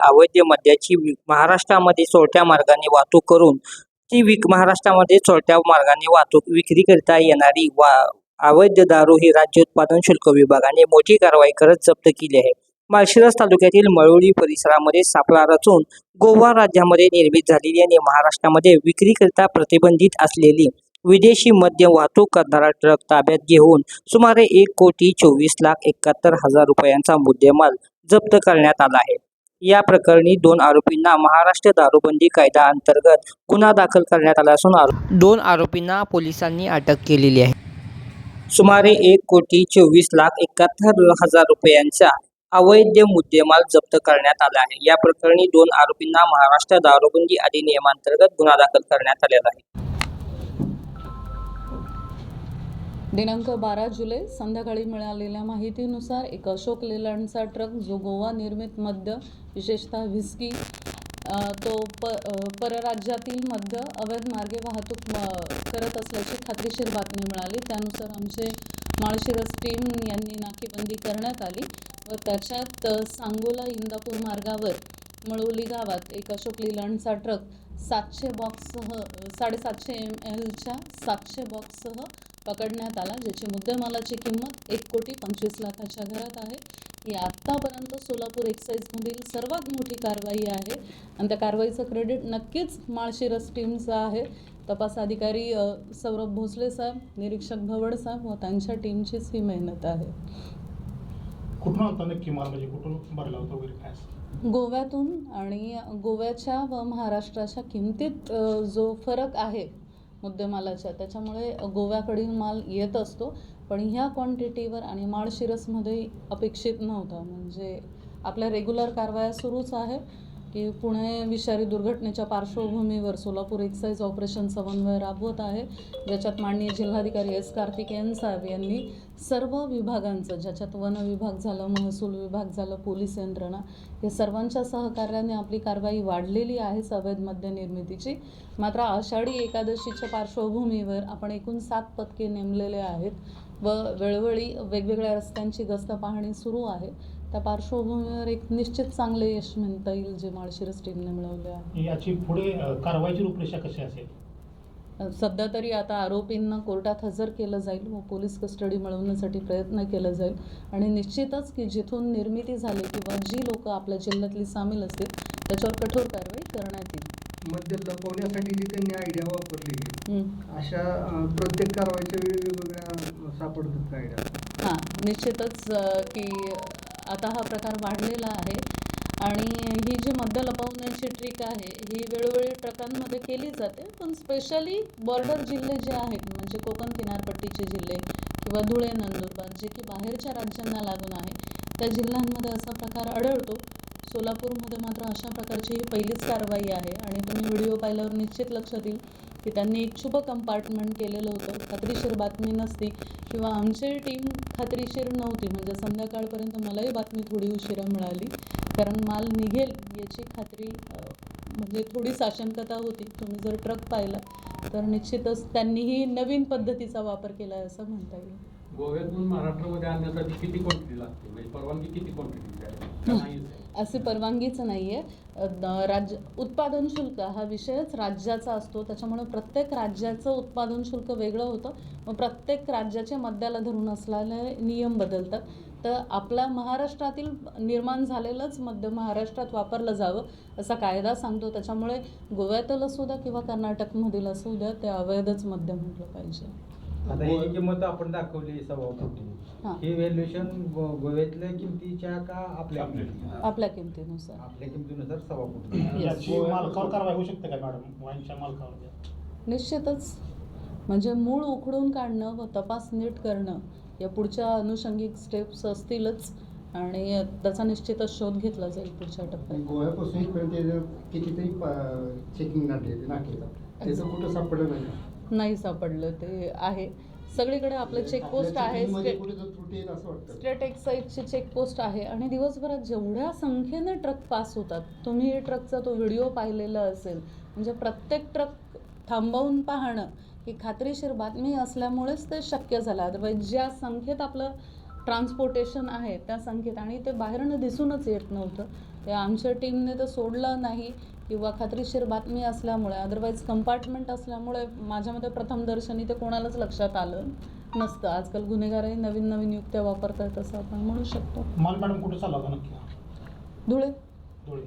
अवैध मद्याची महाराष्ट्रामध्ये चोरट्या मार्गाने वाहतूक करून ती महाराष्ट्रामध्ये चोरट्या मार्गाने वाहतूक विक्री करता येणारी अवैध दारू ही राज्य उत्पादन शुल्क विभागाने मोठी कारवाई करत जप्त केली आहे. माळशिरस तालुक्यातील मळवली परिसरामध्ये सापळा रचून गोवा राज्यामध्ये निर्मित झालेली आणि महाराष्ट्रामध्ये विक्रीकरिता प्रतिबंधित असलेली विदेशी मद्य वाहतूक करणारा ट्रक ताब्यात घेऊन सुमारे 1,24,71,000 रुपयांचा मुद्देमाल जप्त करण्यात आला आहे. या प्रकरणी 2 आरोपींना महाराष्ट्र दारूबंदी कायदा अंतर्गत गुन्हा दाखल करण्यात आला असून 2 आरोपींना पोलिसांनी अटक केलेली आहे. सुमारे 1,24,71,000 रुपयांचा अवैध मुद्देमाल जप्त करण्यात आला आहे. या प्रकरणी 2 आरोपींना महाराष्ट्र दारूबंदी अधिनियमांतर्गत गुन्हा दाखल करण्यात आलेला आहे. दिनांक 12 जुलै संध्याकाळी मिळालेल्या माहितीनुसार एक अशोक लेलँडचा ट्रक जो गोवा निर्मित मद्य विशेषतः व्हिस्की तो परराज्यातील मद्य अवैध मार्गे वाहतूक करत असल्याची खात्रीशीर बातमी मिळाली. त्यानुसार आमचे माळशिरस टीम यांनी नाकेबंदी करण्यात आली व त्याच्यात सांगोला इंदापूर मार्गावर मळवली गावात एक अशोक लेलँडचा ट्रक 700 बॉक्ससह 750 mlच्या 700 बॉक्ससह पकडण्यात आला, ज्याची मुद्देमालाची किंमत 1,25,00,000च्या घरात आहे. ही आत्तापर्यंत सोलापूर एक्साईजमधील सर्वात मोठी कारवाई आहे आणि त्या कारवाईचं क्रेडिट नक्कीच माळशिरस टीमचं आहे. तपास अधिकारी सौरभ भोसले साहेब, निरीक्षक भवड साहेब व त्यांच्या टीमचीच ही मेहनत आहे. कुठून होता नक्की माल, म्हणजे कुठून भरला होता वगैरे काय? गोव्यातून, आणि गोव्याच्या व महाराष्ट्राच्या किमतीत जो फरक आहे मुद्देमालाच्या, त्याच्यामुळे गोव्याकडील माल येत असतो, पण ह्या क्वांटिटीवर आणि माळशिरसमध्ये अपेक्षित नव्हता. म्हणजे आपल्या रेग्युलर कारवाया सुरूच आहे की पुणे विषारी दुर्घटनेच्या पार्श्वभूमीवर सोलापूर एक्साईज ऑपरेशन समन्वय राबवत आहे, ज्याच्यात माननीय जिल्हाधिकारी एस कार्तिकेयन साहेब यांनी सर्व विभागांचं, ज्याच्यात वन विभाग झालं, महसूल विभाग झालं, पोलीस यंत्रणा, हे सर्वांच्या सहकार्याने आपली कारवाई वाढलेली आहे अवैध मद्य निर्मितीची. मात्र आषाढी एकादशीच्या पार्श्वभूमीवर आपण एकूण 7 पथके नेमलेले आहेत व वेळोवेळी वेगवेगळ्या रस्त्यांची गस्त पाहणी सुरू आहे. त्या पार्श्वभूमीवर एक निश्चित चांगले यश म्हणता येईल जे माळशिरस टीमने मिळवले आहे. याची पुढे कारवाईची रूपरेषा कशी असेल? सध्या तरी आता आरोपींना कोर्टात हजर केलं जाईल व पोलीस कस्टडी मिळवण्यासाठी प्रयत्न केला जाईल आणि निश्चितच की जिथून निर्मिती झाली किंवा जी लोक आपल्या जिल्ह्यातली सामील असतील त्याच्यावर कठोर कारवाई करण्यात येईल. मद्य लपवण्यासाठी जी त्यांनी आयडिया वापरली अशा प्रत्येक कारवाईच्या वेळी वेगवेगळ्या सापडतात का आयडिया? हां, निश्चितच की आता हा प्रकार वाढलेला आहे आणि ही जी मद्य लपवण्याची ट्रिक आहे ही वेळोवेळी ट्रकांमध्ये केली जाते, पण स्पेशली बॉर्डर जिल्हे जे आहेत, म्हणजे कोकण किनारपट्टीचे जिल्हे किंवा धुळे, नंदुरबार, जे की बाहेरच्या राज्यांना लागून आहे, त्या जिल्ह्यांमध्ये असा प्रकार आढळतो. सोलापूरमध्ये मात्र अशा प्रकारची ही पहिलीच कारवाई आहे आणि तुम्ही व्हिडिओ पाहिल्यावर निश्चित लक्षात येईल की त्यांनी एक शुभ कंपार्टमेंट केलेलं होतं. खात्रीशीर बातमी नसती किंवा आमची टीम खात्रीशीर नव्हती, म्हणजे संध्याकाळपर्यंत मलाही बातमी थोडी उशिरा मिळाली, कारण माल निघेल याची खात्री म्हणजे थोडी साशंकता होती. तुम्ही जर ट्रक पाहिला तर निश्चितच त्यांनीही नवीन पद्धतीचा वापर केला आहे असं म्हणता येईल. गोव्यातून महाराष्ट्रामध्ये आणण्यासाठी किती क्वांटिटी लागते, म्हणजे परवानगी किती क्वांटिटी आहे? अशी परवानगीच नाही आहे. राज्य उत्पादन शुल्क हा विषयच राज्याचा असतो, त्याच्यामुळे प्रत्येक राज्याचं उत्पादन शुल्क वेगळं होतं व प्रत्येक राज्याच्या मद्याला धरून असलेले नियम बदलतात. तर आपल्या महाराष्ट्रातील निर्माण झालेलंच मद्य महाराष्ट्रात वापरलं जावं असा कायदा सांगतो, त्याच्यामुळे गोव्यातील असू द्या किंवा कर्नाटकमधील असू द्या ते अवैधच मद्य म्हटलं पाहिजे. आता ही जी किंमत आपण दाखवली 1.25 कोटी, ही व्हॅल्युएशन गोव्यातल्या किमतीच्या का आपल्या किमतीनुसार? आपल्या किमतीनुसार 1.25 कोटी. याची मालकावर कारवाई होऊ शकते का मॅडम, वाईनच्या मालकावर? निश्चितच, म्हणजे मूळ उखडून काढणं व तपास नीट करणं या पुढच्या अनुषंगिक स्टेप्स असतीलच आणि त्याचा निश्चितच शोध घेतला जाईल पुढच्या टप्प्यात. गोव्यापासून इथपर्यंत कितीतरी चेकिंग नाकेला त्याचं कुठं सापडलं नाही सापडलं. ते आहे सगळीकडे आपलं चेकपोस्ट आहे, स्टेट एक्साईजची चेकपोस्ट आहे आणि दिवसभरात जेवढ्या संख्येने ट्रक पास होतात, तुम्ही ट्रकचा तो व्हिडिओ पाहिलेला असेल, म्हणजे प्रत्येक ट्रक थांबवून पाहणं ही खात्रीशीर बातमी असल्यामुळेच ते शक्य झालं. अदरवाईज ज्या संख्येत आपलं ट्रान्सपोर्टेशन आहे त्या संख्येत, आणि ते बाहेरनं दिसूनच येत नव्हतं, ते आमच्या टीमने तर सोडलं नाही किंवा खात्रीशीर बातमी असल्यामुळे, अदरवाईज कंपार्टमेंट असल्यामुळे माझ्या मते प्रथमदर्शनी ते कोणालाच लक्षात आलं नसतं. आजकाल गुन्हेगारही नवीन नवीन युक्त्या वापरतात असं आपण म्हणू शकतो. माल मॅडम कुठं चालला होता नक्की? धुळे. धुळे.